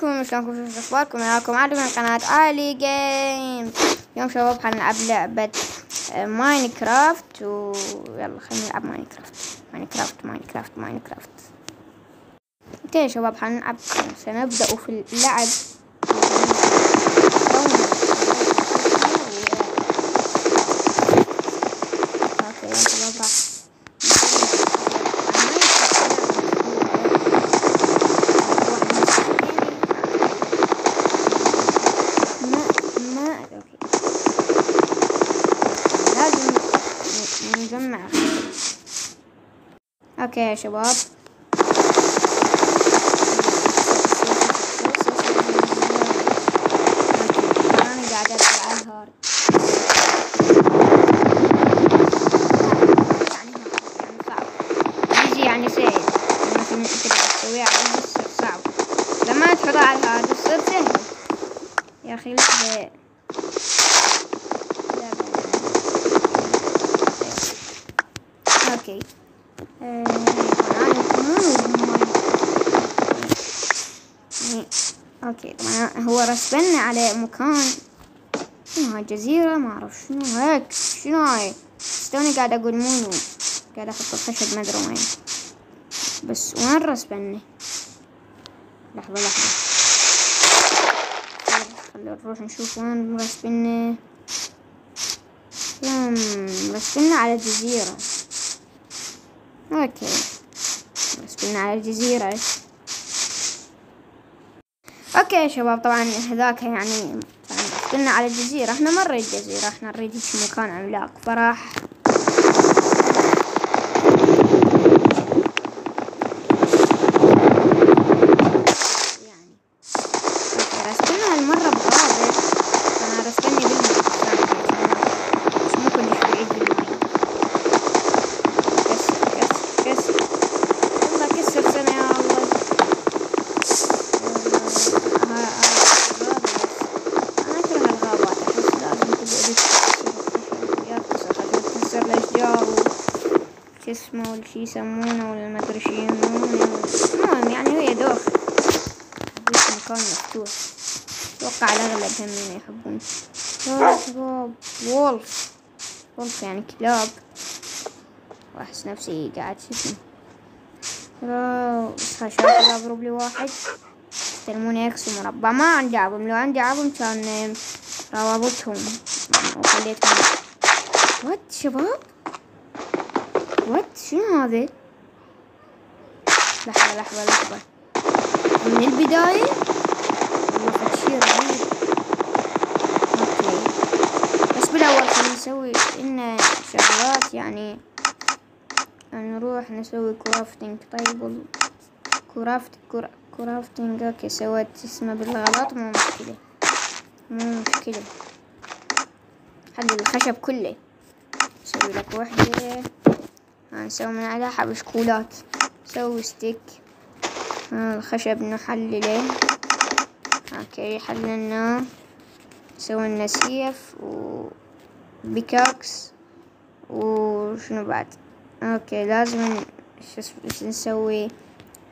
عليكم، شلونكم؟ شو اخباركم؟ معاكم علي من قناة علي جيمز. اليوم شباب حنلعب لعبة ماينكرافت، ويلا خلينا نلعب ماينكرافت. اوكي يا شباب حنلعب، سنبدأ في اللعب. اوكي يا شباب راح نجمع. اوكي يا شباب انا قاعدة العب على الهارد، يعني صعب يجي، يعني سهل مثلا انت تسويها على الهارد يصير صعب، لما تحطها على الهارد يصير سهل. يا اخي لعبة اوكي. اوكي طبعا هو رسبني على مكان، شنو هاي جزيرة، ما اعرف شنو هيك، شنو هاي، توني قاعد اقول مو قاعد احط الخشب ما ادري وين، بس وين رسبني؟ لحظة خلينا نروح نشوف وين رسبني. رسبني على جزيرة. اوكي رسبني على جزيرة. اوكي يا شباب طبعا هذاك يعني رسبني على الجزيرة، احنا ما نريد جزيرة، احنا نريد هيك مكان عملاق، فراح يعني رسبني هالمرة بغابة. انا رسبني بالماء بس مو كلش بعيد بالماء. كسر والله، كسر سنة يا الله. انا اكره الغابات، احس لازم تقعد تكسر الاشجار وش اسمه والشي يسمونه ولا ما ادري شي المهم يعني هي دوخ. بس مكان مفتوح، اتوقع الاغلب همين يحبون. يا شباب وولف يعني كلاب، واحس نفسي قاعد شو اسمه بس خشاف اضرب لي واحد يستلموني اكس ومربع. ما عندي عظم، لو عندي عظم كان روابطهم وخليتهم. وات شباب، وات شنو هذا؟ لحظة من البداية والله شي رهيب. اوكي بس بالاول خلينا نسوي إن شغلات، يعني نروح نسوي كرافتنج. طيب كرافتنج اوكي سويت اسمه بالغلط، مو مشكلة. حل الخشب كله، نسوي لك وحدة، هنسوي من عليها حبشكولات، نسوي ستيك. الخشب نحلله. اوكي حللناه، نسوي لنا سيف وبيكاكس وشنو بعد. اوكي لازم نسوي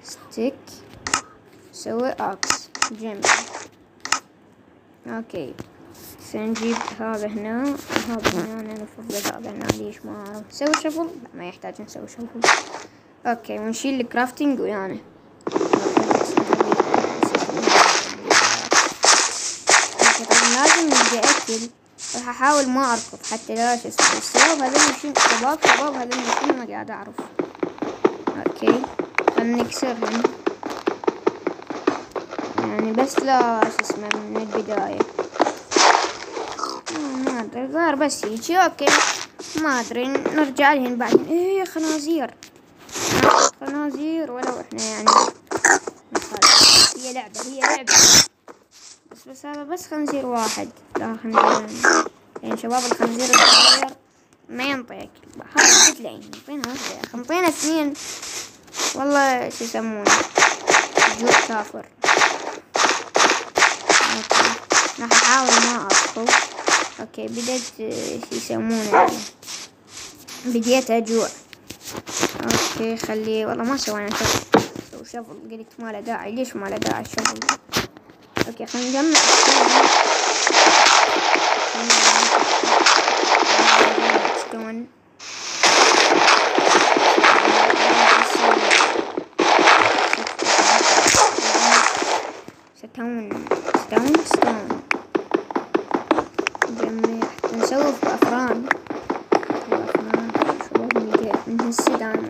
ستيك، نسوي اكس جنب. اوكي سنجيب هذا هنا وهذا هنا، انا نفضل هذا هنا، ليش ما اعرف. نسوي شفل، ما يحتاج نسوي شفل. اوكي ونشيل الكرافتنج ويانا. لازم نبدأ اكل، راح احاول ما اركض حتى لا شو اسمه الشباب هذول شباب هذول شنو ما قاعد اعرف. اوكي خلنا نكسرهم يعني، بس لا شو اسمه من البداية. ما ادري غير بس هيجي. اوكي ما ادري نرجع لهن بعدين. ايه خنازير ولو احنا يعني هي لعبة بس هذا بس خنزير واحد. لا خنزير يعني شباب، الخنزير الصغير ما ينطيك، هذا تلاقي نعطينا واحدة، خنطينا اثنين والله شو يسمونه جوع كافر. اوكي راح احاول ما اركض. اوكي بديت شو يسمونه بديت اجوع. اوكي خليه والله ما سوينا شفل، قلت ما له داعي. ليش ما له داعي الشفل؟ اوكي خلينا نجمع ستون. ستون نجمع حتى نسوي بأفران. شباب من هالسدان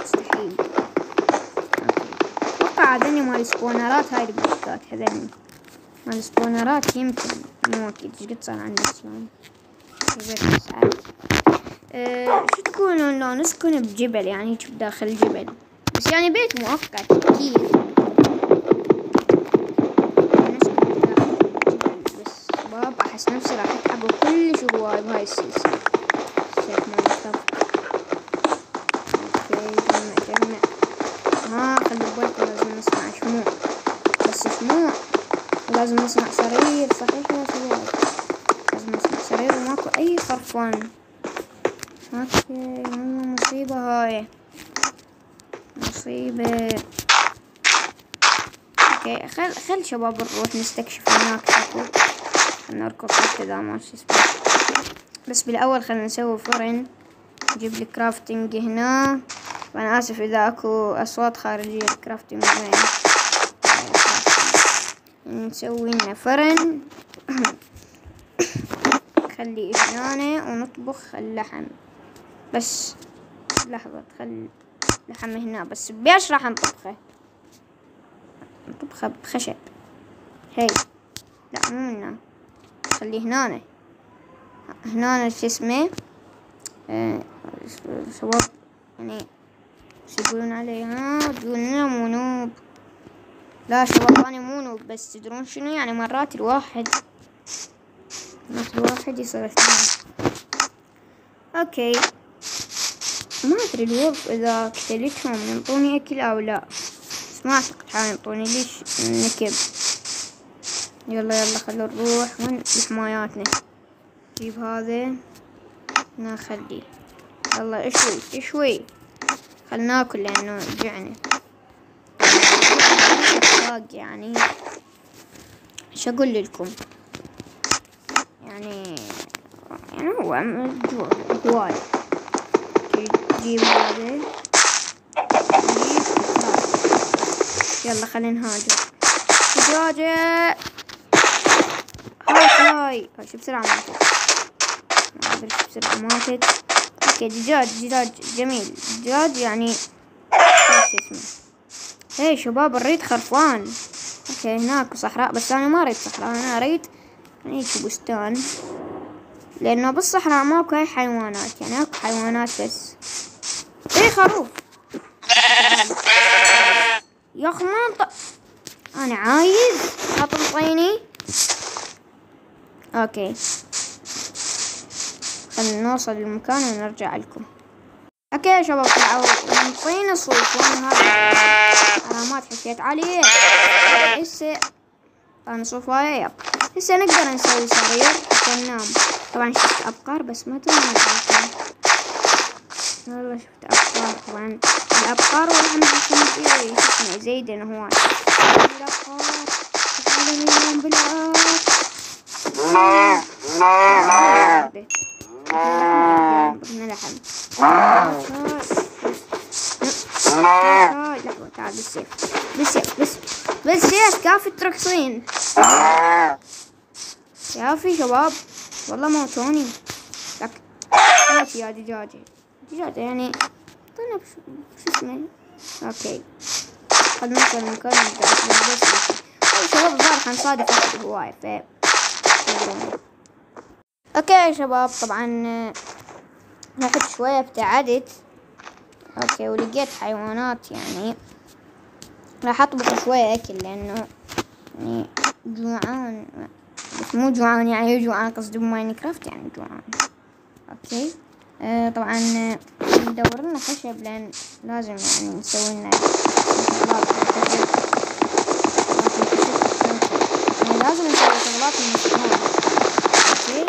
مستحيل. اتوقع هذني مال السبونرات، هاي البلوكات هذني مال السبونرات، يمكن مو اكيد. ايش قد صار عندي سلام شو تقولون لو نسكن بجبل، يعني هيك بداخل جبل، بس يعني بيت مؤقت اكيد. نسكن بداخل جبل بس شباب احس نفسي راح اتعب كلش هواي بهاي السلسلة. جمع خلي بالكم لازم نسمع شموع، بس شموع ولازم نسمع صرير. صحيح يا شباب لازم نسمع صرير وماكو اي خرفان. اوكي والله مصيبة هاي، مصيبة. اوكي خل شباب نروح نستكشف هناك شكو. خلنا نركض حتى اذا ما شو اسمه، بس بالاول خلنا نسوي فرن. نجيب لي كرافتنج هنا، وانا اسف اذا اكو اصوات خارجية. الكرافتنج زين. نسوي لنا فرن خليه هنا ونطبخ اللحم. بس لحظة، خل لحم هنا، بس بيش راح نطبخه بخشب. هي لا مو هنا، خليه هنا شو اسمه شباب، يعني شو يقولون عليه؟ تقولون لنا مو نوب. لا شباب انا مو نوب، بس تدرون شنو يعني مرات الواحد يصير اثنين. اوكي ما ادري الوظف اذا قتلتهم ينطوني اكل او لا، بس ما اعتقد حينطوني. ليش نكب؟ يلا خلو نروح. وين حماياتنا؟ نجيب هذا نخليه. يلا اشوي خلنا ناكل لانه جعنا. يعني ايش اقول لكم، يعني هو الجوع هواي. نجيب هذا يلا خلينا نهاجر. دجاجة هاي شو بسرعة ماتت. اوكي دجاج جميل. دجاج يعني ايش اسمه. هي شباب نريد خرفان. اوكي هناك صحراء، بس انا ما اريد صحراء، انا اريد هيك بستان، لانه بالصحراء ماكو اي حيوانات، يعني اكو حيوانات بس. خروف يا اخي ما انا عايز تنطيني. اوكي خلينا نوصل للمكان ونرجع لكم. اوكي يا شباب طلعوا نطينا صوت. وانا هذا علامات حكيت عليه. هسه انا صوفايا يب. هسه نقدر نسوي سرير حتى ننام. طبعا شفت ابقار بس ما تدري والله شفت ابقار. طبعا الابقار والحمد لله شو زيدن هواي. الابقار تعالوا ننام بالارض. لحم لحظة تعال بالسيف كافي تركصين. كافي شباب والله موتوني. لك يا دجاجة يعني طينا شو اسمه. اوكي خلنا نوصل المكان شباب الظاهر حنصادف واحد هواي اوكي يا شباب طبعا رحت شوية ابتعدت. اوكي ولقيت حيوانات، يعني راح اطبخ شوية اكل لانه يعني جوعان، بس مو جوعان يعني جوعان قصدي بماينكرافت يعني جوعان. اوكي طبعا ندور لنا خشب لان لازم يعني نسوي لنا لازم نسوي شغلات من الصناعة. اوكي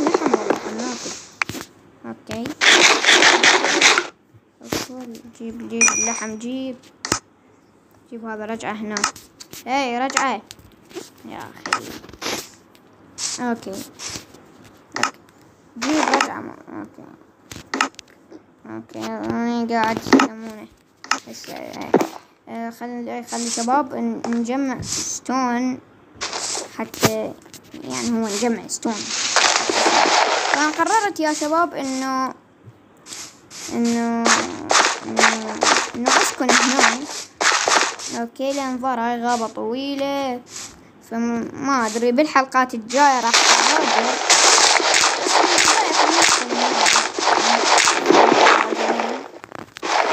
لحم والله خلنا ناكل. اوكي جيب اللحم، جيب هذا. رجعه هنا، هاي رجعه يا اخي. اوكي جيب رجعه. اوكي انا قاعد يسمونه بس. خلي شباب نجمع ستون، حتى يعني هو نجمع ستون. فأنا قررت يا شباب انه اسكن هنا. اوكي لان ظهر هاي غابة طويلة، فما ادري بالحلقات الجاية راح اهاجر.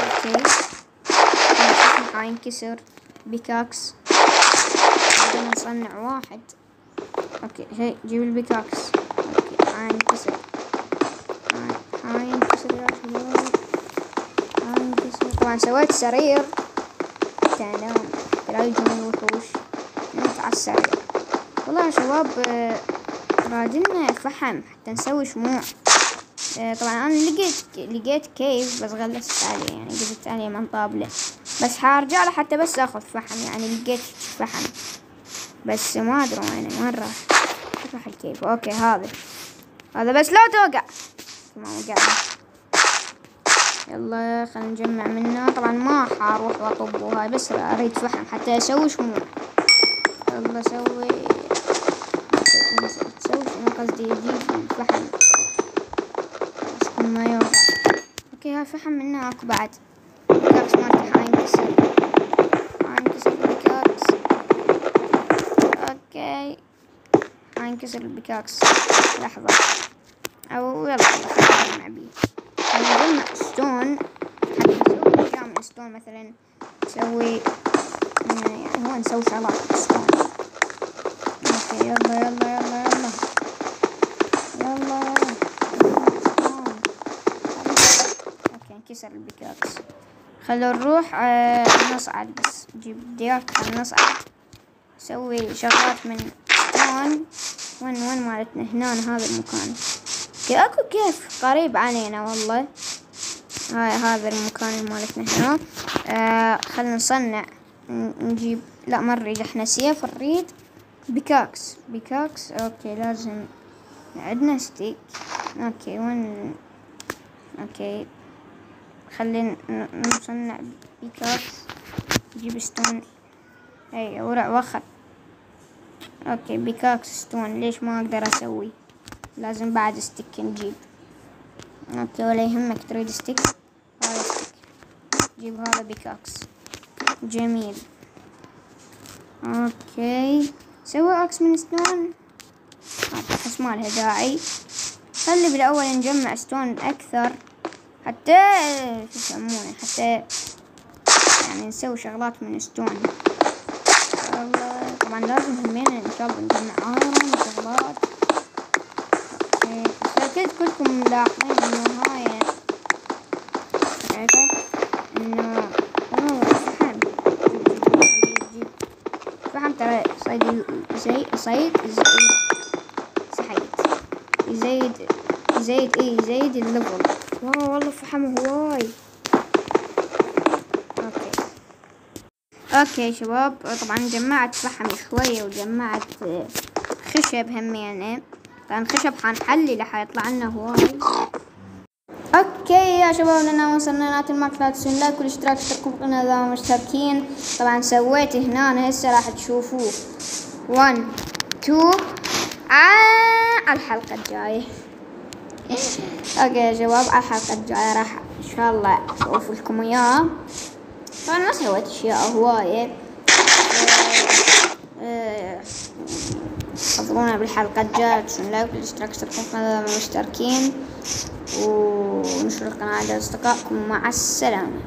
اوكي حينكسر بيكاكس، بعدين نصنع واحد. اوكي هي جيب البيكاكس. اوكي حينكسر يا شباب، حينكسر. طبعا سويت سرير تنام، لا يجون الوحوش. نمت على السرير. والله يا شباب رادلنا فحم حتى نسوي شموع. طبعا انا لقيت كيف، بس غلست عليه، يعني قلت عليه من طابله. بس حارجع له حتى بس اخذ فحم، يعني لقيت فحم بس ما ادري وين راح الكيف. اوكي هذا بس لا توقع. ما وقعنا. يلا خلينا نجمع منه. طبعا ما حاروح واطب وهاي، بس اريد فحم حتى اسوي شموع. يلا سوي شنو قصدي، اجيب الفحم بس ما يوقع. اوكي هاي فحم منه اكو بعد. البيكاكس مالتي حينكسر البيكاكس. اوكي حينكسر البيكاكس. لحظة او يلا خلينا نجمع بيه. نجمع ستون حتى نسوي اشياء من ستون، مثلا نسوي يعني هو نسوي شغلات ستون. اوكي يلا اوكي انكسر البيكاكس. خلو نروح نصعد. بس نجيب دياك خلنا نصعد، نسوي شغلات من ستون. وين مالتنا؟ هنا هذا المكان. اكو كيف قريب علينا والله. هذا المكان مالتنا هنا. خلنا نصنع. نجيب، لا ما نريد احنا سيف، نريد بيكاكس. اوكي لازم عندنا ستيك. اوكي وين؟ اوكي خلينا نصنع بيكاكس. نجيب ستون. هي وخر. اوكي بيكاكس ستون. ليش ما اقدر اسوي؟ لازم بعد ستيك نجيب. اوكي ولا يهمك تريد ستيك. هذا ستيك. جيب هذا بيكاكس. جميل. اوكي سوي اكس من ستون. بس ما لها داعي. خلي بالاول نجمع ستون اكثر، حتى شو يسمونه، حتى يعني نسوي شغلات من ستون. طبعا لازم همين ان شاء الله نجمع ايرون وشغلات. اوكي بس اكيد كلكم ملاحظين انه هاي انه فحم ترى صيد يزيد الليفل. واو والله فحم هواي. اوكي شباب طبعا جمعت فحم شوية وجمعت خشب همينه. طبعا خشب حنحلي لح يطلع لنا هواي. اوكي يا شباب لنا وصلنا لنهاية المقطع. لا تنسون لايك والاشتراك، اشتركوا في القناة اذا مشتركين. طبعا سويت هنا هسه راح تشوفوه 1 2 على الحلقة الجاية. اوكي يا شباب على الحلقة الجاية راح ان شاء الله اشوف لكم اياه. طبعا ما سويت اشياء هواية. انتظرونا بالحلقة الجاية. تنسون لايك والاشتراك، اشتركوا في القناة اذا مشتركين، ونشر القناة على اصدقائكم. مع السلامة.